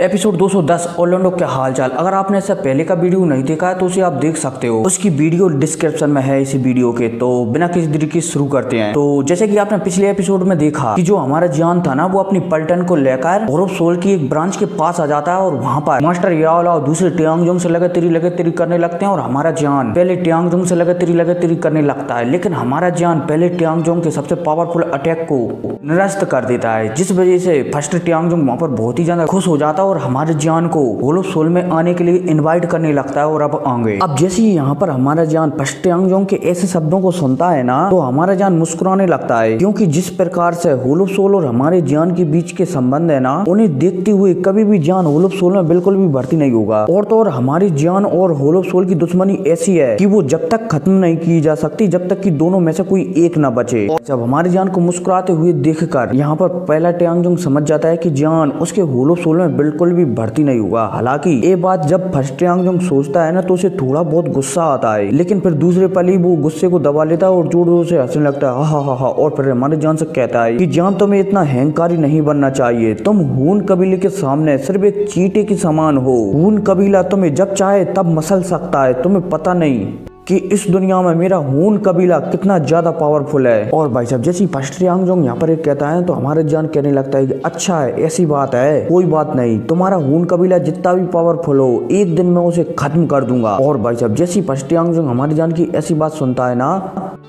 Episode 210 Orlando क्या हालचाल। अगर आपने इससे पहले का वीडियो नहीं देखा है तो उसे आप देख सकते हो, उसकी वीडियो डिस्क्रिप्शन में है इसी वीडियो के। तो बिना किसी देरी के शुरू करते हैं। तो जैसे कि आपने पिछले एपिसोड में देखा कि जो हमारा जियान था ना, वो अपनी पलटन को लेकर गौरव सोल की एक ब्रांच के पास आ जाता है और वहाँ पर मास्टर याओला और दूसरे टियांगजोंग से लगे तेरी करने लगते हैं। और हमारा जियान पहले टियांगजोंग से लगे तेरी करने लगता है, लेकिन हमारा जियान पहले टियांगजोंग के सबसे पावरफुल अटैक को निरस्त कर देता है, जिस वजह से फर्स्ट टियांगजोंग वहाँ पर बहुत ही ज्यादा खुश हो जाता है और हमारे जियान को गौरव सोल में आने के लिए इनवाइट करने लगता है। और अब आएंगे। अब जैसे ही यहाँ पर हमारा जियान फर्स्ट टियांगजोंग के ऐसे शब्दों को सुनता है ना, तो हमारा जियान मुस्कुराने लगता है, क्योंकि जिस प्रकार से गौरव सोल और हमारे जियान के बीच के संबंध है ना, उन्हें देखते हुए कभी भी जियान गौरव सोल में बिल्कुल भी भर्ती नहीं होगा। और तो और हमारी जियान और गौरव सोल की दुश्मनी ऐसी है कि वो जब तक खत्म नहीं की जा सकती जब तक कि दोनों में से कोई एक न बचे। और जब हमारे जियान को मुस्कुराते हुए देखकर यहाँ पर पहला टियांगजोंग समझ जाता है कि जियान उसके गौरव सोल में बिल्कुल भी भर्ती नहीं होगा। हालांकि ये बात जब फर्स्ट टियांगजोंग सोचता है ना, तो उसे थोड़ा बहुत गुस्सा आता है, लेकिन फिर दूसरे पल ही वो गुस्से को दबा लेता है और जोर जोर से हंसने लगता है, हा हा हा। और फिर हमारे जान से कहता है कि जान तुम्हें इतना अहंकारी नहीं बनना चाहिए, तुम हून कबीले के सामने सिर्फ एक चींटे के समान हो। हून कबीला तुम्हें जब चाहे तब मसल सकता है, तुम्हें पता नहीं कि इस दुनिया में मेरा हून कबीला कितना ज्यादा पावरफुल है। और भाई साहब जैसे फर्स्ट टियांगजोंग यहाँ पर एक कहता है तो हमारे जान कहने लगता है कि अच्छा है, ऐसी बात है, कोई बात नहीं, तुम्हारा हून कबीला जितना भी पावरफुल हो एक दिन मैं उसे खत्म कर दूंगा। और भाई साहब जैसे फर्स्ट टियांगजोंग हमारे जान की ऐसी बात सुनता है ना,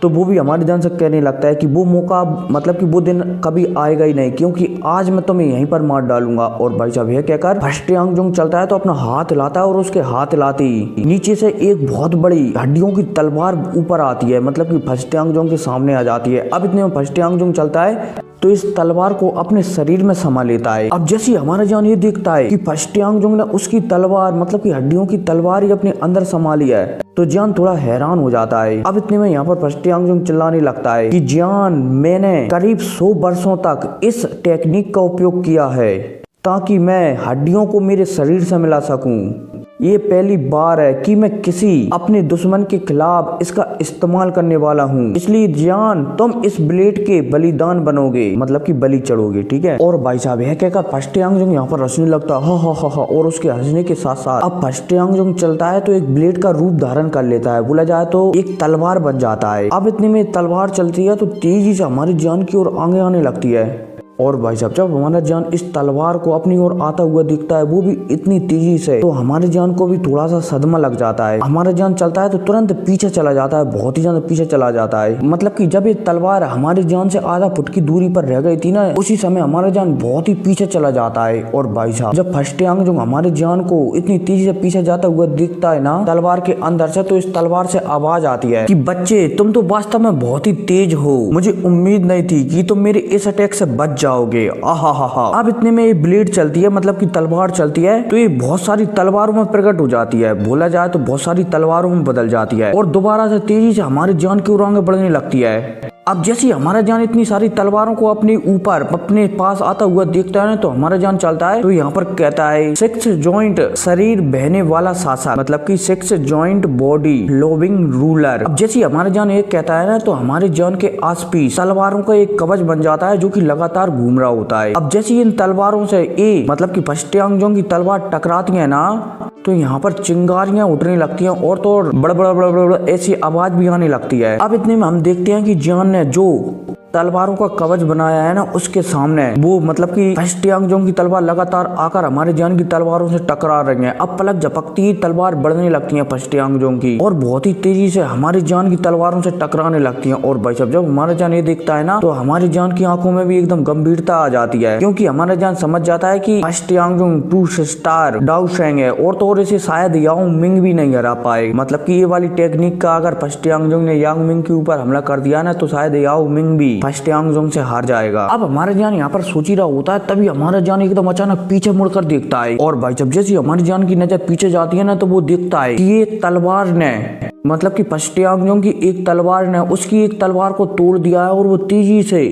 तो वो भी हमारे जान से कहने लगता है कि वो मौका मतलब कि वो दिन कभी आएगा ही नहीं, क्योंकि आज मैं तुम्हें यहीं पर मार डालूंगा। और भाई साहब यह कहकर फर्स्ट टियांगजोंग चलता है तो अपना हाथ हिलाता है और उसके हाथ हिलाते ही नीचे से एक बहुत बड़ी हड्डियों की तलवार ऊपर आती है, मतलब कि फर्स्ट टियांगजोंग के सामने आ जाती है। अब इतने में फर्स्ट टियांगजोंग चलता है तो इस तलवार को अपने शरीर में समा लेता है। अब जैसे हमारा जान ये देखता है कि फर्स्ट टियांगजोंग ने उसकी तलवार मतलब कि हड्डियों की तलवार ही अपने अंदर समा लिया है, तो जियान थोड़ा हैरान हो जाता है। अब इतने में यहाँ पर फर्स्ट टियांगजोंग चिल्लाने लगता है कि जियान मैंने करीब 100 वर्षों तक इस टेक्निक का उपयोग किया है ताकि मैं हड्डियों को मेरे शरीर से मिला सकूं। ये पहली बार है कि मैं किसी अपने दुश्मन के खिलाफ इसका इस्तेमाल करने वाला हूँ, इसलिए जियान तुम इस ब्लेड के बलिदान बनोगे, मतलब कि बलि चढ़ोगे, ठीक है। और भाई साहब यह कहकर फर्स्ट टियांगजोंग यहाँ पर हंसने लगता है, हा। और उसके हंसने के साथ साथ अब फर्स्ट टियांगजोंग चलता है तो एक ब्लेड का रूप धारण कर लेता है, बोला जाए तो एक तलवार बन जाता है। अब इतने में तलवार चलती है तो तेजी से हमारी जान की ओर आगे आने लगती है। और भाई साहब जब हमारा जान इस तलवार को अपनी ओर आता हुआ दिखता है, वो भी इतनी तेजी से, तो हमारे जान को भी थोड़ा सा सदमा लग जाता है। हमारा जान चलता है तो तुरंत पीछे चला जाता है, बहुत ही ज्यादा पीछे चला जाता है। मतलब कि जब ये तलवार हमारी जान से आधा फुट की दूरी पर रह गई थी ना, उसी समय हमारा जान बहुत ही पीछे चला जाता है। और भाई साहब जब फर्स्ट टियांगजोंग हमारे जान को इतनी तेजी से पीछे जाता हुआ दिखता है ना तलवार के अंदर से, तो इस तलवार से आवाज आती है कि बच्चे तुम तो वास्तव में बहुत ही तेज हो, मुझे उम्मीद नहीं थी कि तुम मेरे इस अटैक से बच जाओगे। आहा। अब इतने में ये ब्लेड चलती है, मतलब कि तलवार चलती है, तो ये बहुत सारी तलवारों में प्रकट हो जाती है, बोला जाए तो बहुत सारी तलवारों में बदल जाती है और दोबारा से तेजी से हमारी जान की ओर आगे बढ़ने लगती है। अब जैसे हमारा जान इतनी सारी तलवारों को अपने ऊपर अपने पास आता हुआ देखता है तो हमारा जान चलता है तो यहाँ पर कहता है 6 जॉइंट शरीर बहने वाला शासक, मतलब कि 6 जॉइंट बॉडी लॉविंग रूलर। अब जैसे हमारा जान ये कहता है ना, तो हमारे जान के आसपास तलवारों का एक कवच बन जाता है जो कि लगातार घूम रहा होता है। अब जैसे इन तलवारों से ये मतलब कि फर्स्ट टियांगजोंग की तलवार टकराती है ना, तो यहाँ पर चिंगारियां उठने लगती हैं और तो बड़ा ऐसी आवाज भी आने लगती है। अब इतने में हम देखते हैं कि जियान ने जो तलवारों का कवच बनाया है ना, उसके सामने वो मतलब कि फर्स्ट टियांगजोंग की तलवार लगातार आकर हमारे जान की तलवारों से टकरा रही है। अब पलक झपकती ही तलवार बढ़ने लगती है फर्स्ट टियांगजोंग की और बहुत ही तेजी से हमारी जान की तलवारों से टकराने लगती है। और भाई साहब जब हमारा जान ये देखता है ना, तो हमारी जान की आंखों में भी एकदम गंभीरता आ जाती है, क्योंकि हमारा जान समझ जाता है कि फर्स्ट टियांगजोंग 2 स्टार डाउ शेंग है और तो और इसे शायद याओ मिंग भी नहीं हरा पाए। मतलब कि ये वाली टेक्निक का अगर फर्स्ट टियांगजोंग ने याओ मिंग के ऊपर हमला कर दिया ना, तो शायद याओ मिंग भी फर्स्ट टियांगजोंग से हार जाएगा। अब हमारा जान यहाँ पर सोच ही रहा होता है, तभी हमारा जान एकदम अचानक पीछे मुड़कर देखता है। और भाई जब जैसे हमारी जान की नजर पीछे जाती है ना, तो वो देखता है कि ये तलवार ने मतलब कि फर्स्ट टियांगजोंग की एक तलवार ने उसकी एक तलवार को तोड़ दिया है और वो तेजी से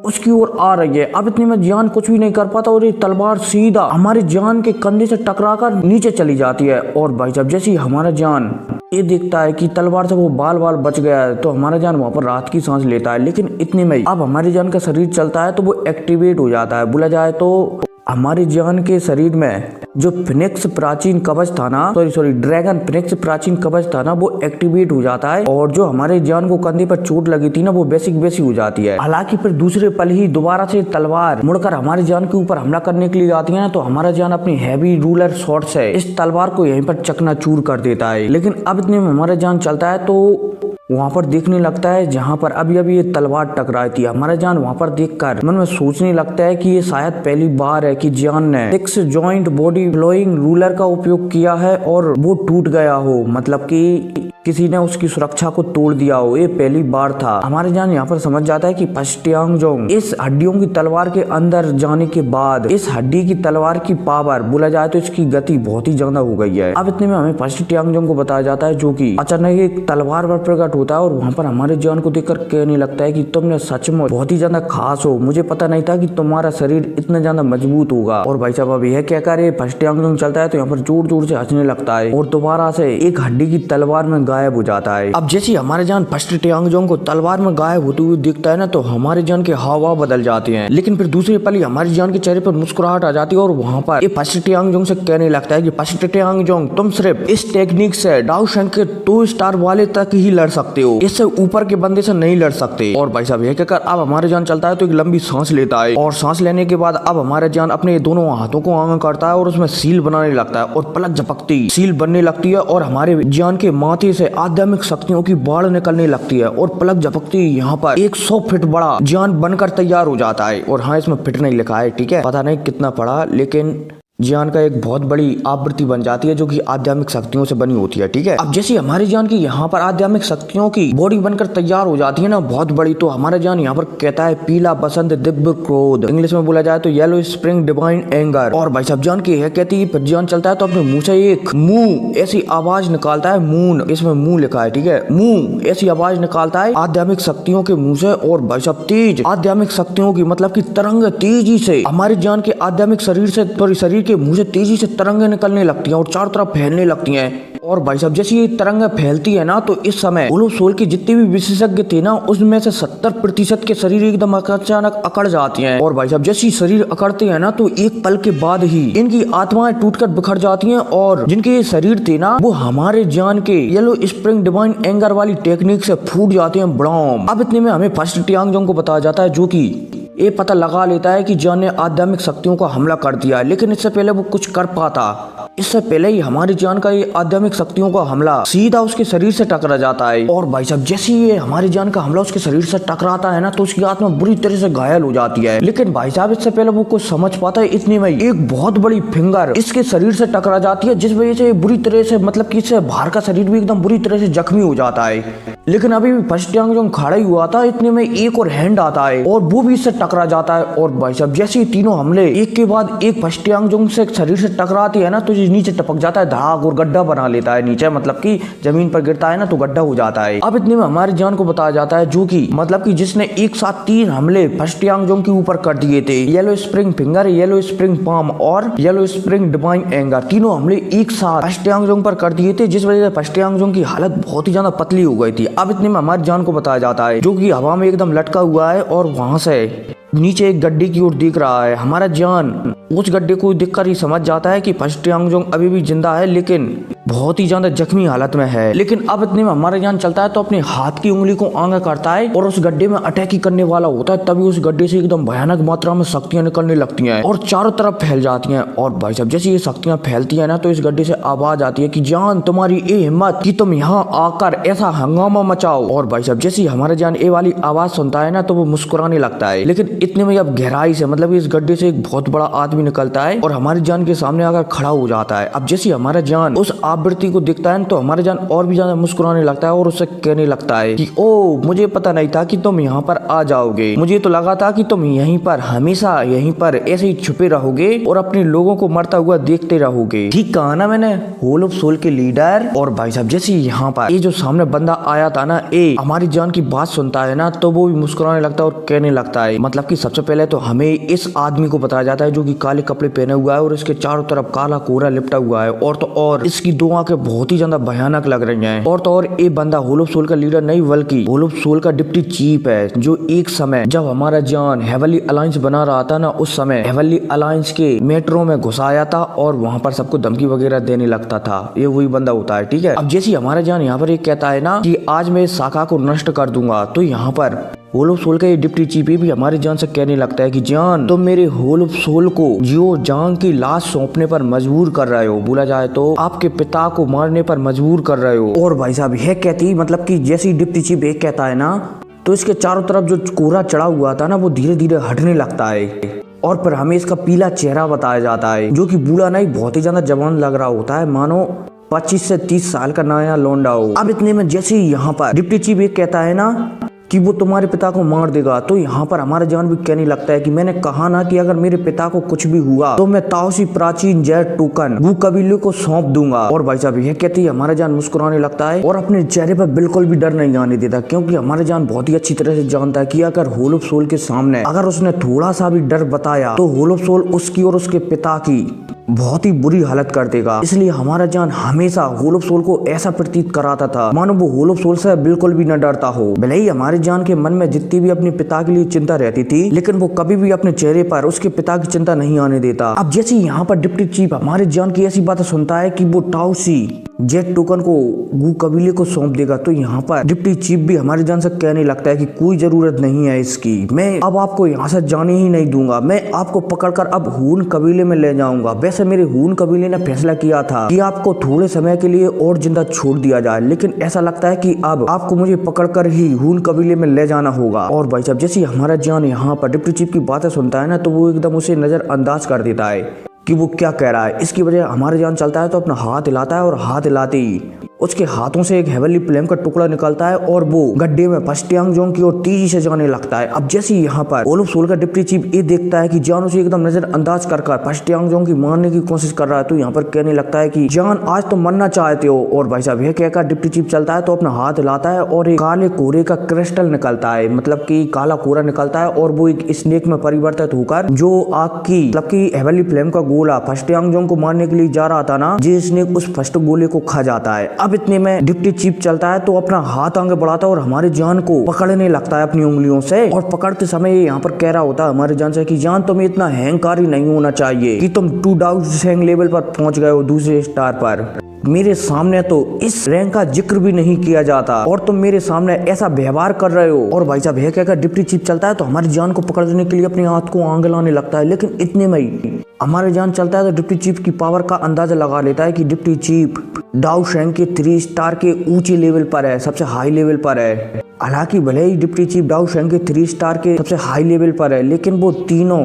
उसकी ओर आ रही है। अब इतने में जियान कुछ भी नहीं कर पाता और ये तलवार सीधा हमारे जान के कंधे से टकराकर नीचे चली जाती है। और भाई साहब जैसे ही हमारा जान ये देखता है कि तलवार से वो बाल बच गया है, तो हमारा जान वहाँ पर राहत की सांस लेता है। लेकिन इतने में अब हमारी जान का शरीर चलता है तो वो एक्टिवेट हो जाता है, बोला जाए तो हमारी जान के शरीर में जो फिनिक्स प्राचीन कवच था ना, सॉरी ड्रैगन फिनिक्स प्राचीन कवच था ना, वो एक्टिवेट हो जाता है और जो हमारे जान को कंधे पर चोट लगी थी ना, वो वैसी हो जाती है। हालांकि फिर दूसरे पल ही दोबारा से तलवार मुड़कर हमारी जान के ऊपर हमला करने के लिए आती है ना, तो हमारा जान अपनी हैवी रूलर शॉट से इस तलवार को यहीं पर चकनाचूर कर देता है। लेकिन अब इतने में हमारा जान चलता है तो वहाँ पर देखने लगता है जहाँ पर अभी ये तलवार टकराई थी। हमारा जान वहाँ पर देखकर मन में सोचने लगता है कि ये शायद पहली बार है कि जान ने 6 जॉइंट बॉडी फ्लोइंग रूलर का उपयोग किया है और वो टूट गया हो, मतलब कि किसी ने उसकी सुरक्षा को तोड़ दिया हो। ये पहली बार था। हमारे जान यहाँ पर समझ जाता है कि पश्टियांगजोंग इस हड्डियों की तलवार के अंदर जाने के बाद इस हड्डी की तलवार की पावर बोला जाए तो इसकी गति बहुत ही ज्यादा हो गई है। अब इतने में हमें पश्टियांगजोंग को बताया जाता है, जो कि अचानक एक तलवार पर प्रकट होता है और वहाँ पर हमारे जान को देखकर कहने लगता है कि तुमने सच में बहुत ही ज्यादा खास हो, मुझे पता नहीं था कि तुम्हारा शरीर इतना ज्यादा मजबूत होगा। और भाई साहब अब यह कहकर ये पश्टियांगजोंग चलता है तो यहाँ पर जोर से हंसने लगता है और दोबारा से एक हड्डी की तलवार में गायब हो जाता है। अब जैसे हमारे जान पश्टियांगजोंग को तलवार में गायब होते हुए दिखता है ना, तो हमारे जान के हाव बदल जाते हैं। लेकिन फिर दूसरे पल ही हमारी जान के चेहरे पर मुस्कुराहट आ जाती है और वहाँ पर ये पश्टियांगजोंग से कहने लगता है कि पश्टियांगजोंग तुम सिर्फ इस टेक्निक से डाउ शंक के 2 स्टार वाले तक ही लड़ सकते हो, इससे ऊपर के बंदे से नहीं लड़ सकते। और भाई साहब यह कहकर अब हमारे जान चलता है तो एक लंबी सांस लेता है और सांस लेने के बाद अब हमारे जान अपने दोनों हाथों को आगे करता है और उसमें सील बनाने लगता है और पलक झपकती सील बनने लगती है और हमारे जान के माथे से आध्यात्मिक शक्तियों की बाढ़ निकलने लगती है और पलक झपकती यहाँ पर 100 फीट बड़ा जान बनकर तैयार हो जाता है। और हाँ, इसमें फिट नहीं लिखा है, ठीक है, पता नहीं कितना पड़ा, लेकिन जान का एक बहुत बड़ी आवृत्ति बन जाती है जो कि आध्यात्मिक शक्तियों से बनी होती है, ठीक है। अब जैसे हमारी जान की यहाँ पर आध्यात्मिक शक्तियों की बॉडी बनकर तैयार हो जाती है ना बहुत बड़ी, तो हमारा जान यहाँ पर कहता है पीला बसंत दिव्य क्रोध, इंग्लिश में बोला जाए तो येलो स्प्रिंग डिवाइन एंगर। और भाई साहब जान की है कहती है, फिर जान चलता है तो अपने मुंह से एक मुंह ऐसी आवाज निकालता है, मून इसमें मुंह लिखा है, ठीक है, मुंह ऐसी आवाज निकालता है आध्यात्मिक शक्तियों के मुंह से। और भाई साहब तेज आध्यात्मिक शक्तियों की मतलब की तरंग तेजी से हमारी जान के आध्यात्मिक शरीर से शरीर के मुंह से तेजी से तरंगे निकलने लगती हैं और चारों तरफ फैलने लगती हैं। और भाई साहब जैसे ये तरंगे फैलती है ना, तो इस समय सोल के जितने भी विशेषज्ञ थे ना, उसमें से 70% के शरीर एकदम अचानक अकड़ जाती हैं। और भाई साहब जैसे शरीर अकड़ते हैं ना, तो एक पल के बाद ही इनकी आत्माएं टूटकर बिखर जाती हैं और जिनके शरीर थे ना, वो हमारे जान के येलो स्प्रिंग डिवाइन एंगर वाली टेक्निक से फूट जाते हैं ब्राम। अब इतने में हमें पश्टियांगजोंग को बताया जाता है, जो कि ये पता लगा लेता है कि जान ने आध्यात्मिक शक्तियों का हमला कर दिया है, लेकिन इससे पहले वो कुछ कर पाता, इससे पहले ही हमारी जान का ये आध्यात्मिक शक्तियों का हमला सीधा उसके शरीर से टकरा जाता है। और भाई साहब जैसे ये हमारी जान का हमला उसके शरीर से टकराता है ना, तो उसकी आत्मा बुरी तरह से घायल हो जाती है। लेकिन भाई साहब इससे पहले वो कुछ समझ पाता है, इतनी में एक बहुत बड़ी फिंगर इसके शरीर से टकरा जाती है, जिस वजह से बुरी तरह से मतलब कि इससे बाहर का शरीर भी एकदम बुरी तरह से जख्मी हो जाता है। लेकिन अभी भी पश्टियांगजोंग खड़ा ही हुआ था, इतने में एक और हैंड आता है और वो भी इससे टकरा जाता है। और भाई साहब जैसे ही तीनों हमले एक के बाद एक पश्टियांगजोंग से शरीर से टकराती है ना, तो नीचे टपक जाता है धाग और गड्ढा बना लेता है नीचे, मतलब कि जमीन पर गिरता है ना तो गड्ढा हो जाता है। अब इतने में हमारी जान को बताया जाता है, जो कि मतलब कि जिसने एक साथ 3 हमले पश्टियांगजोंग के ऊपर कर दिए थे, yellow spring finger, yellow spring palm और येलो स्प्रिंग डिवाइन एंगर, तीनों हमले एक साथ पश्टियांगजोंग पर कर दिए थे, जिस वजह से पश्टियांगजोंग की हालत बहुत ही ज्यादा पतली हो गई थी। अब इतने में हमारी जान को बताया जाता है, जो कि हवा में एकदम लटका हुआ है और वहां से नीचे एक गड्ढे की ओर देख रहा है। हमारा जान उस गड्ढे को देखकर ही समझ जाता है कि पश्टियांगजोंग अभी भी जिंदा है, लेकिन बहुत ही ज्यादा जख्मी हालत में है। लेकिन अब इतने में हमारा जान चलता है तो अपने हाथ की उंगली को आगे करता है और उस गड्ढे में अटैक ही करने वाला होता है। तभी उस गड्ढे से एकदम भयानक मात्रा में शक्तियां निकलने लगती हैं और चारों तरफ फैल जाती हैं। और भाई साहब जैसे ये शक्तियां फैलती है ना, तो इस गड्ढे से आवाज आती है कि जान तुम्हारी ये हिम्मत कि तुम यहाँ आकर ऐसा हंगामा मचाओ। और भाई साहब जैसे हमारा जान ये वाली आवाज सुनता है ना, तो वो मुस्कुराने लगता है। लेकिन इतने में अब गहराई से मतलब इस गड्ढे से एक बहुत बड़ा आदमी निकलता है और हमारी जान के सामने आकर खड़ा हो जाता है। अब जैसे हमारा जान उस आवृत्ति को दिखता है तो हमारे जान और भी ज्यादा मुस्कुराने लगता है और उससे कहने लगता है कि ओ मुझे पता नहीं था कि तुम यहाँ पर आ जाओगे, मुझे तो लगा था कि तुम यहीं पर हमेशा यहीं पर ऐसे ही छुपे रहोगे और अपने लोगों को मरता हुआ देखते रहोगे। ठीक कहा ना मैंने, होल ऑफ सोल के लीडर। और भाई साहब जैसे यहाँ पर ये जो सामने बंदा आया था ना, ये हमारी जान की बात सुनता है ना, तो वो भी मुस्कुराने लगता है और कहने लगता है, मतलब कि सबसे पहले तो हमें इस आदमी को बताया जाता है जो कि काले कपड़े पहने हुआ है और इसके चारों तरफ काला कोहरा लिपटा हुआ है और तो और इसकी दो आंखें बहुत ही ज्यादा भयानक लग रही हैं। और तो और ये बंदा होल ऑफ सोल का लीडर नहीं बल्कि होल ऑफ सोल का डिप्टी चीफ है, जो एक समय जब हमारा जान हेवनली अलायंस बना रहा था ना, उस समय हेवनली अलायंस के मेट्रो में घुस आया था और वहाँ पर सबको धमकी वगैरह देने लगता था। ये वही बंदा होता है, ठीक है। अब जैसे हमारा जान यहाँ पर एक कहता है ना कि आज मैं इस शाखा को नष्ट कर दूंगा, तो यहाँ पर होल ऑफ सोल का ये डिप्टी चीफ भी हमारे जान से कहने लगता है कि जान तुम मेरे होल ऑफ सोल को जियो जांग की लाश सौंपने पर मजबूर कर रहे हो, बोला जाए तो आपके पिता को मारने पर मजबूर कर रहे हो। और भाई साहब यह कहती मतलब कि जैसे डिप्टी चीफ एक कहता है ना, तो इसके चारों तरफ जो कोहरा चढ़ा हुआ था ना, वो धीरे धीरे हटने लगता है और फिर हमें इसका पीला चेहरा बताया जाता है, जो कि बूढ़ा नहीं बहुत ही ज्यादा जवान लग रहा होता है, मानो 25 से 30 साल का नया लौंडा हो। अब इतने में जैसे ही यहाँ पर डिप्टी चीफ एक कहता है ना कि वो तुम्हारे पिता को मार देगा, तो यहाँ पर हमारा जान भी कहने लगता है कि मैंने कहा ना कि अगर मेरे पिता को कुछ भी हुआ तो मैं ताओसी प्राचीन जेड टोकन वो कबीले को सौंप दूंगा। और भाई साहब यह कहते ही हमारा जान मुस्कुराने लगता है और अपने चेहरे पर बिल्कुल भी डर नहीं आने देता, क्योंकि हमारा जान बहुत ही अच्छी तरह से जानता है कि अगर होल ऑफ सोल के सामने अगर उसने थोड़ा सा भी डर बताया तो होल ऑफ सोल उसकी और उसके पिता की बहुत ही बुरी हालत कर देगा। इसलिए हमारा जान हमेशा होल ऑफ सोल को ऐसा प्रतीत कराता था मानो वो होल ऑफ सोल से बिल्कुल भी न डरता हो। भले ही हमारे जान के मन में जितनी भी अपने पिता के लिए चिंता रहती थी, लेकिन वो कभी भी अपने चेहरे पर उसके पिता की चिंता नहीं आने देता। अब जैसे यहाँ पर डिप्टी चीफ हमारे जान की ऐसी बातें सुनता है कि वो ताओसी जेड टोकन को गू कबीले को सौंप देगा, तो यहाँ पर डिप्टी चीफ भी हमारे जान से कहने लगता है कि कोई जरूरत नहीं है इसकी, मैं अब आपको यहाँ से जाने ही नहीं दूंगा, मैं आपको पकड़कर अब हून कबीले में ले जाऊंगा। वैसे मेरे हून कबीले ने फैसला किया था कि आपको थोड़े समय के लिए और जिंदा छोड़ दिया जाए, लेकिन ऐसा लगता है कि अब आपको मुझे पकड़कर ही हून कबीले में ले जाना होगा। और भाई साहब जैसे हमारा जान यहाँ पर डिप्टी चीफ की बातें सुनता है ना, तो वो एकदम उसे नजरअंदाज कर देता है कि वो क्या कह रहा है। इसकी वजह हमारे जान चलता है तो अपना हाथ हिलाता है और हाथ हिलाते ही उसके हाथों से एक हेवनली फ्लेम का टुकड़ा निकलता है और वो गड्ढे में पश्टियांगजोंग की ओर तेजी से जाने लगता है। अब जैसे यहाँ पर होल ऑफ सोल का डिप्टी चीफ ये देखता है कि जान उसे एकदम नजरअंदाज कर पश्टियांगजोंग की मारने की कोशिश कर रहा है, तो यहाँ पर कहने लगता है कि जान आज तो मरना चाहते हो। और भाई साहब यह कहकर डिप्टी चीफ चलता है तो अपना हाथ हिलाता है और एक काले कोहरे का क्रिस्टल निकलता है, मतलब की काला कोहरा निकलता है और वो एक स्नेक में परिवर्तित होकर जो आग की मतलब की हेवनली फ्लेम का गोला पश्टियांगजोंग को मारने के लिए जा रहा था ना, जिस स्नेक उस फर्स्ट गोले को खा जाता है। अब इतने में डिप्टी चीफ चलता है तो अपना हाथ आगे बढ़ाता है और हमारे जान को पकड़ने लगता है अपनी उंगलियों से। और पकड़ते समय यहाँ पर कह रहा होता है हमारे जान से कि जान तुम्हें इतना अहंकारी नहीं होना चाहिए कि तुम 2000 लेवल पर पहुंच गए हो, दूसरे स्टार पर। मेरे सामने तो इस रैंक का जिक्र भी नहीं किया जाता और तुम मेरे सामने ऐसा व्यवहार कर रहे हो। और भाई साहब यह कहकर डिप्टी चीफ चलता है तो हमारी जान को पकड़ने के लिए अपने हाथ को आगे लाने लगता है, लेकिन इतने में ही हमारे जान चलता है तो डिप्टी चीफ की पावर का अंदाजा लगा लेता है कि डिप्टी चीफ डाउ शैंग के 3 स्टार के ऊंचे लेवल पर है, सबसे हाई लेवल पर है। हालांकि भले ही डिप्टी चीफ डाउ शैंग के 3 स्टार के सबसे हाई लेवल पर है, लेकिन वो तीनों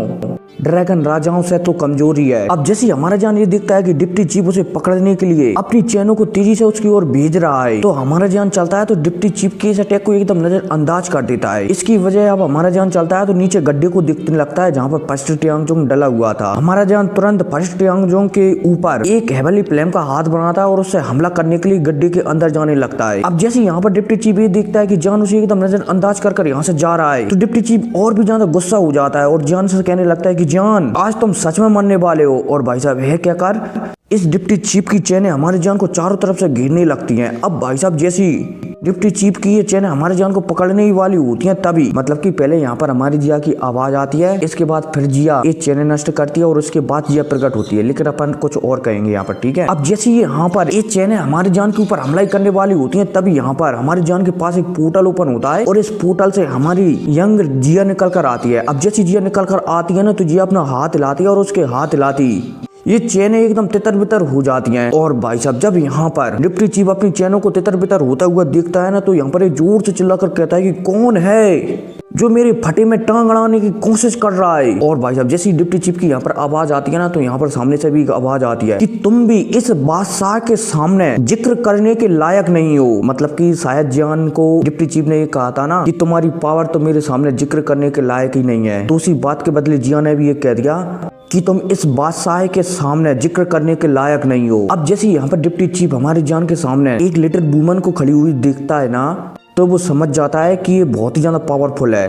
ड्रैगन राजाओं से तो कमजोर ही है। अब जैसे हमारा जान ये दिखता है कि डिप्टी चीफ उसे पकड़ने के लिए अपनी चैनों को तेजी से उसकी ओर भेज रहा है, तो हमारा जान चलता है तो डिप्टी चीफ के इस अटैक को एकदम नजरअंदाज कर देता है। इसकी वजह अब हमारा जान चलता है तो नीचे गड्ढे को दिखने लगता है जहाँ पर पश्टियांगजोंग डला हुआ था। हमारा जान तुरंत पश्टियांगजोंग के ऊपर एक हेवनली फ्लेम का हाथ बनाता है और उससे हमला करने के लिए गड्ढे के अंदर जाने लगता है। अब जैसे यहाँ पर डिप्टी चीफ ये देखता है कि जान उसे एकदम नजरअंदाज कर यहाँ से जा रहा है, तो डिप्टी चीफ और भी ज्यादा गुस्सा हो जाता है और जान से कहने लगता है कि जान आज तुम सच में मरने वाले हो। और भाई साहब यह कहकर इस डिप्टी चीफ की चैनें हमारे जान को चारों तरफ से घेरने लगती हैं। अब भाई साहब जैसी डिप्टी चीफ की ये चैनें हमारे जान को पकड़ने ही वाली होती हैं, तभी मतलब कि पहले यहाँ पर हमारी जिया की आवाज आती है, इसके बाद फिर जिया ये चैनें नष्ट करती है और उसके बाद जिया प्रकट होती है, लेकिन अपन कुछ और कहेंगे यहाँ पर, ठीक है। अब जैसे ये यहाँ पर ये चैनें हमारी जान के ऊपर हमला करने वाली होती हैं, तभी यहाँ पर हमारी जान के पास एक पोर्टल ओपन होता है और इस पोर्टल से हमारी यंग जिया निकल कर आती है। अब जैसी जिया निकल कर आती है ना, तो जिया अपना हाथ हिलाती है और उसके हाथ हिलाती ये चैनें एकदम तितर बितर हो जाती हैं। और भाई साहब जब यहाँ पर डिप्टी चीफ अपनी चैनों को तितर बितर होता हुआ देखता है ना, तो यहाँ पर एक जोर से चिल्लाकर कहता है कि कौन है जो मेरे फटे में टांग अड़ाने की कोशिश कर रहा है। और भाई साहब जैसी डिप्टी चीफ की यहाँ पर आवाज आती है ना, तो यहाँ पर सामने से भी एक आवाज आती है कि तुम भी इस बादशाह के सामने जिक्र करने के लायक नहीं हो। मतलब कि शायद जान को डिप्टी चीफ ने ये कहा था ना कि तुम्हारी पावर तो मेरे सामने जिक्र करने के लायक ही नहीं है, तो उसी बात के बदले जिया ने भी ये कह दिया कि तुम इस बादशाह के सामने जिक्र करने के लायक नहीं हो। अब जैसे यहाँ पर डिप्टी चीफ हमारी जान के सामने एक लिटिल वुमन को खड़ी हुई देखता है ना, तो वो समझ जाता है कि ये बहुत ही ज्यादा पावरफुल है।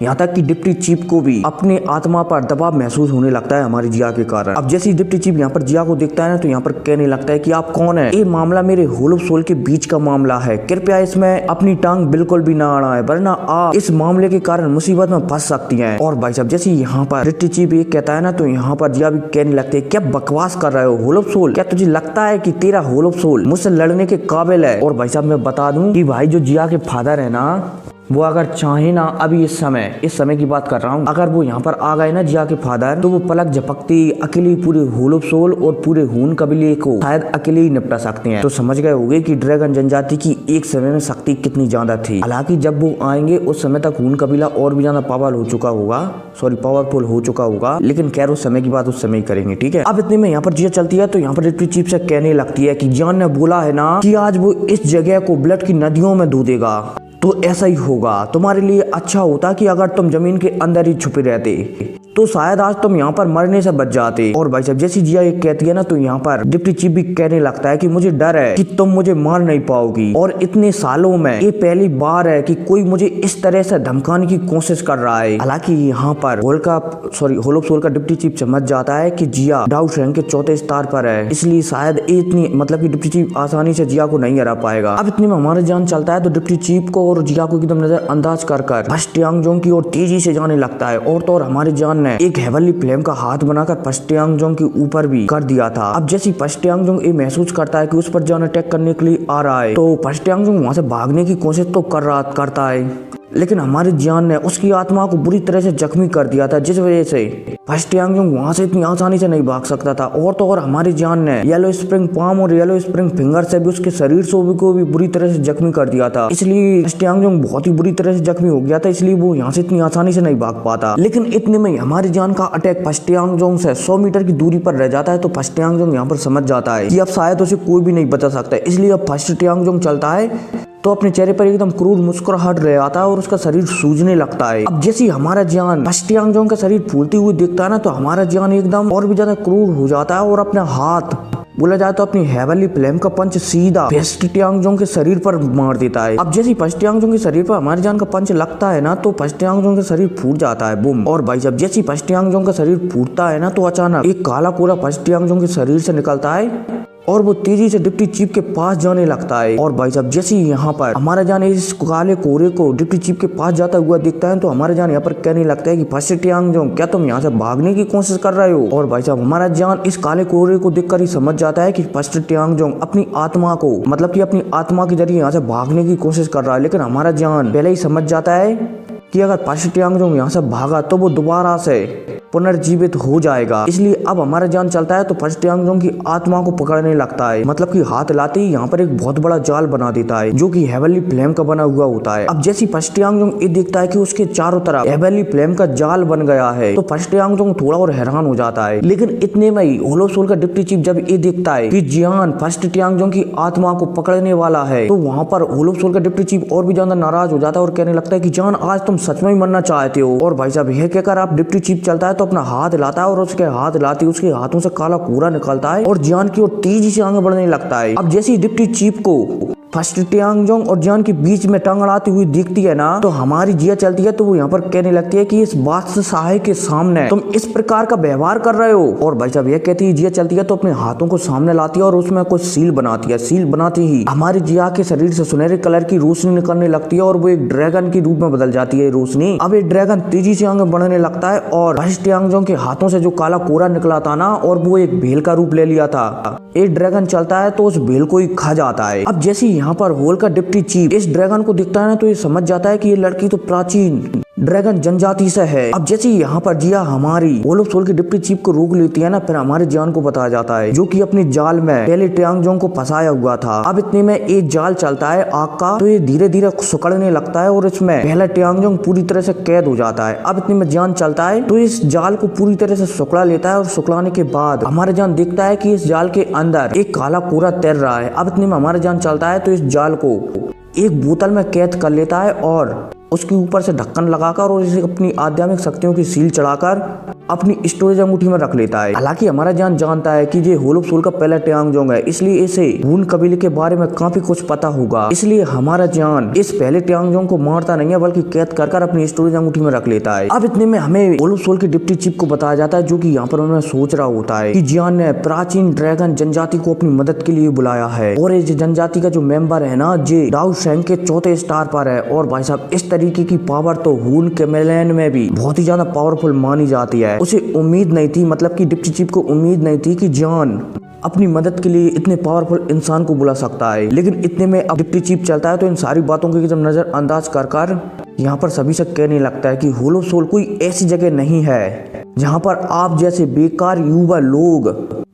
यहाँ तक कि डिप्टी चीफ को भी अपने आत्मा पर दबाव महसूस होने लगता है हमारी जिया के कारण। अब जैसे डिप्टी चीफ यहाँ पर जिया को देखता है ना, तो यहाँ पर कहने लगता है कि आप कौन है, ये मामला मेरे होल ऑफ सोल के बीच का मामला है, कृपया इसमें अपनी टांग बिल्कुल भी ना अड़ाएं, वरना आप इस मामले के कारण मुसीबत में फंस सकती हैं। और भाई साहब जैसे यहाँ पर डिप्टी चीफ ये कहता है ना, तो यहाँ पर जिया भी कहने लगते है, क्या बकवास कर रहे हो होल ऑफ सोल, क्या तुझे लगता है कि तेरा होल ऑफ सोल मुझसे लड़ने के काबिल है। और भाई साहब मैं बता दूं कि भाई जो जिया के फादर है ना, वो अगर चाहे ना, अभी इस समय की बात कर रहा हूँ, अगर वो यहाँ पर आ गए ना जिया के फादर, तो वो पलक झपकती अकेले पूरे होल ऑफ सोल और पूरे हून कबीले को शायद अकेले ही निपटा सकते हैं। तो समझ गए होंगे कि ड्रैगन जनजाति की एक समय में शक्ति कितनी ज्यादा थी। हालांकि जब वो आएंगे उस समय तक हून कबीला और भी ज्यादा पावरफुल हो चुका होगा, लेकिन खैर उस समय की बात उस समय ही करेंगे, ठीक है। अब इतने में यहाँ पर जिया चलती है, तो यहाँ पर डिप्टी चीफ से कहने लगती है कि जान ने बोला है ना कि आज वो इस जगह को ब्लड की नदियों में धो देगा, तो ऐसा ही होगा। तुम्हारे लिए अच्छा होता कि अगर तुम जमीन के अंदर ही छुपे रहते, तो शायद आज तुम यहाँ पर मरने से बच जाते। और भाई साहब जैसी जिया ये कहती है ना, तो यहाँ पर डिप्टी चीफ भी कहने लगता है कि मुझे डर है कि तुम मुझे मार नहीं पाओगी, और इतने सालों में ये पहली बार है कि कोई मुझे इस तरह से धमकाने की कोशिश कर रहा है। हालांकि यहाँ पर होल ऑफ सोल का डिप्टी चीफ समझ जाता है कि जिया डाउट रैंक के चौथे स्टार पर है, इसलिए शायद इतनी कि डिप्टी चीफ आसानी से जिया को नहीं हरा पाएगा। अब इतने में हमारा जान चलता है, तो डिप्टी चीफ को और जिया को एकदम नजरअंदाज कर फर्स्ट यांगजोंग की ओर तेजी से जाने लगता है। और तो और हमारे जान ने एक हेवनली फ्लेम का हाथ बनाकर फर्स्ट यांगजोंग के ऊपर भी कर दिया था। अब जैसे फर्स्ट यांगजोंग ये महसूस करता है कि उस पर जान अटैक करने के लिए आ रहा है, तो फर्स्ट यांगजोंग वहां से भागने की कोशिश तो करता है, लेकिन हमारे जान ने उसकी आत्मा को बुरी तरह से जख्मी कर दिया था, जिस वजह से फर्स्ट यांगजोंग वहां से इतनी आसानी से नहीं भाग सकता था। और तो और हमारी जान ने येलो स्प्रिंग पाम और येलो स्प्रिंग फिंगर से भी उसके शरीर को भी बुरी तरह से जख्मी कर दिया था, इसलिए फर्स्ट यांगजोंग बहुत ही बुरी तरह से जख्मी हो गया था, इसलिए वो यहाँ से इतनी आसानी से नहीं भाग पाता। लेकिन इतने में हमारी जान का अटैक फर्स्ट यांगजोंग से 100 मीटर की दूरी पर रह जाता है। तो फर्स्ट यांगजोंग यहाँ पर समझ जाता है कि अब शायद उसे कोई भी नहीं बचा सकता, इसलिए अब फर्स्ट यांगजोंग चलता है तो अपने चेहरे पर एकदम क्रूर मुस्कुराहट रह आता है और उसका शरीर सूजने लगता है। अब जैसे हमारा जान फर्स्ट यांगजोंग का शरीर फूलते हुए देखता है ना, तो हमारा जान एकदम और भी ज्यादा क्रूर हो जाता है और अपने हाथ बोला जाए तो अपनी हेवनली फ्लेम का पंच सीधा फर्स्ट यांगजोंग के शरीर पर मार देता है। अब जैसे फर्स्ट यांगजोंग के शरीर पर हमारी जान का पंच लगता है ना, तो फर्स्ट यांगजोंग का शरीर फूट जाता है, बूम। और भाई जब जैसे फर्स्ट यांगजोंग का शरीर फूटता है ना, तो अचानक एक काला कोरा फर्स्ट यांगजोंग के शरीर से निकलता है और वो तेजी से डिप्टी चीफ के पास जाने लगता है। और भाई साहब जैसे ही यहाँ पर हमारा जान इस काले कोरे को डिप्टी चीफ के पास जाता हुआ दिखता है, तो हमारा जान यहाँ पर कहने लगता है कि फर्स्ट यांगजोंग क्या तुम यहाँ से भागने की कोशिश कर रहे हो। और भाई साहब हमारा जान इस काले कोरे को देखकर ही समझ जाता है कि फर्स्ट यांगजोंग अपनी आत्मा को अपनी आत्मा के जरिए यहाँ से भागने की कोशिश कर रहा है। लेकिन हमारा जान पहले ही समझ जाता है कि अगर फर्स्ट यांगजोंग यहाँ से भागा तो वो दोबारा से पुनर्जीवित हो जाएगा, इसलिए अब हमारा जान चलता है तो फर्स्ट यांगजोंग की आत्मा को पकड़ने लगता है, कि हाथ लाते ही यहाँ पर एक बहुत बड़ा जाल बना देता है, जो कि हेवनली फ्लेम का बना हुआ होता है। अब जैसे फर्स्ट यांगजोंग ये देखता है कि उसके चारों तरफ हेवनली फ्लेम का जाल बन गया है, तो फर्स्ट यांगजोंग थोड़ा और हैरान हो जाता है। लेकिन इतने में ही होल ऑफ सोल का डिप्टी चीफ जब ये देखता है कि जियान फर्स्ट यांगजोंग की आत्मा को पकड़ने वाला है, तो वहाँ पर होल ऑफ सोल का डिप्टी चीफ और भी ज्यादा नाराज हो जाता है और कहने लगता है कि जान आज तुम सच में ही मरना चाहते हो। और भाई साहब यह कहकर आप डिप्टी चीफ चलता है तो अपना हाथ लाता है और उसके हाथ लाते उसके हाथों से काला कूड़ा निकलता है और जान की ओर तेजी से आगे बढ़ने लगता है। अब जैसे डिप्टी चीफ को फर्स्ट यांगजोंग और जान के बीच में टांग अड़ाती हुई दिखती है ना, तो हमारी जिया चलती है तो वो यहाँ पर कहने लगती है कि इस बादशाह के सामने तुम इस प्रकार का व्यवहार कर रहे हो। और भाई साहब यह कहती है, जिया चलती है तो अपने हाथों को सामने लाती है और उसमें कुछ सील बनाती है। सील बनाती ही हमारी जिया के शरीर से सुनहरे कलर की रोशनी निकलने लगती है और वो एक ड्रैगन के रूप में बदल जाती है रोशनी। अब एक ड्रैगन तेजी से आगे बढ़ने लगता है और फर्स्ट यांगजोंग के हाथों से जो काला कोरा निकला था ना, और वो एक भेल का रूप ले लिया था। एक ड्रैगन चलता है तो उस भेल को ही खा जाता है। अब जैसे यहाँ पर होल का डिप्टी चीफ इस ड्रैगन को दिखता है ना, तो ये समझ जाता है कि ये लड़की तो प्राचीन ड्रैगन जनजाति से है। अब जैसे यहाँ पर जिया हमारी होल ऑफ सोल के डिप्टी चीफ को रोक लेती है ना, फिर हमारे जान को बताया जाता है जो कि अपने जाल में पहले यांगजोंग को फंसाया हुआ था। अब इतने में एक जाल चलता है आग का, तो ये धीरे धीरे सुकड़ने लगता है और इसमें पहला यांगजोंग पूरी तरह से कैद हो जाता है। अब इतने में जान चलता है तो इस जाल को पूरी तरह से सुकड़ा लेता है और सुकड़ाने के बाद हमारे जान देखता है कि इस जाल के अंदर एक काला कोरा तैर रहा है। अब इतने में हमारे जान चलता है तो इस जाल को एक बोतल में कैद कर लेता है और उसके ऊपर से ढक्कन लगाकर और इसे अपनी आध्यात्मिक शक्तियों की सील चढ़ाकर अपनी स्टोरेज अंगूठी में रख लेता है। हालांकि हमारा जान जानता है कि ये होलो सोल का पहला ट्यांगजोंग है, इसलिए इसे हून कबीले के बारे में काफी कुछ पता होगा। इसलिए हमारा जान इस पहले ट्यांगजोंग को मारता नहीं है बल्कि कैद कर अपनी स्टोरेज अंगूठी में रख लेता है। अब इतने में हमें होलो सोल के डिप्टी चीफ को बताया जाता है, जो कि यहाँ पर उन्हें सोच रहा होता है कि जियान ने प्राचीन ड्रैगन जनजाति को अपनी मदद के लिए बुलाया है और इस जनजाति का जो मेंबर है ना, जे डाउ शैंग के चौथे स्टार पर है। और भाई साहब इस तरीके की पावर तो हून कैमलेन में भी बहुत ही ज्यादा पावरफुल मानी जाती है। उसे उम्मीद नहीं थी, मतलब कि डिप्टी चीफ को उम्मीद नहीं थी कि जियान अपनी मदद के लिए इतने पावरफुल इंसान को बुला सकता है। लेकिन इतने में अब डिप्टी चीफ चलता है तो इन सारी बातों की जब नजरअंदाज कर यहाँ पर सभी से कहने लगता है कि होलो सोल कोई ऐसी जगह नहीं है जहाँ पर आप जैसे बेकार युवा लोग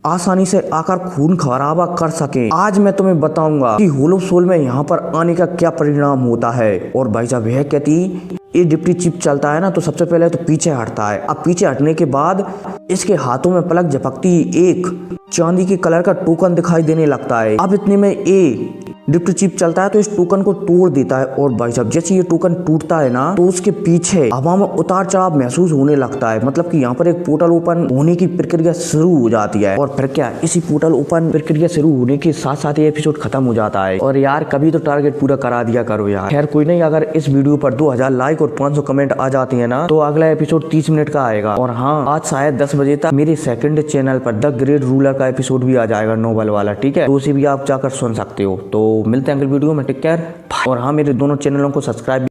आसानी से आकर खून खराबा कर सके। आज मैं तुम्हें बताऊंगा कि होलो सोल में यहाँ पर आने का क्या परिणाम होता है। और भाई साहब यह कहती ये डिप्टी चीफ चलता है ना, तो सबसे पहले तो पीछे हटता है। अब पीछे हटने के बाद इसके हाथों में पलक झपकती एक चांदी के कलर का टोकन दिखाई देने लगता है। अब इतने में ये डिप्टी चीफ चलता है तो इस टोकन को तोड़ देता है। और भाई साहब जैसे ये टोकन टूटता है ना, तो उसके पीछे हवा में उतार चढ़ाव महसूस होने लगता है। मतलब कि यहाँ पर एक पोर्टल ओपन होने की प्रक्रिया शुरू हो जाती है। और फिर क्या, इसी पोर्टल ओपन प्रक्रिया शुरू होने के साथ साथ ये एपिसोड खत्म हो जाता है। और यार कभी तो टारगेट पूरा करा दिया करो यार। खैर कोई नहीं, अगर इस वीडियो पर 2000 लाइक और 500 कमेंट आ जाती है ना, तो अगला एपिसोड 30 मिनट का आएगा। और हाँ, आज शायद 10 बजे तक मेरे सेकंड चैनल पर द ग्रेट रूलर का एपिसोड भी आ जाएगा, नोवेल वाला, ठीक है। तो उसे भी आप जाकर सुन सकते हो। तो मिलते हैं अगले वीडियो में, टेक केयर। और हाँ, मेरे दोनों चैनलों को सब्सक्राइब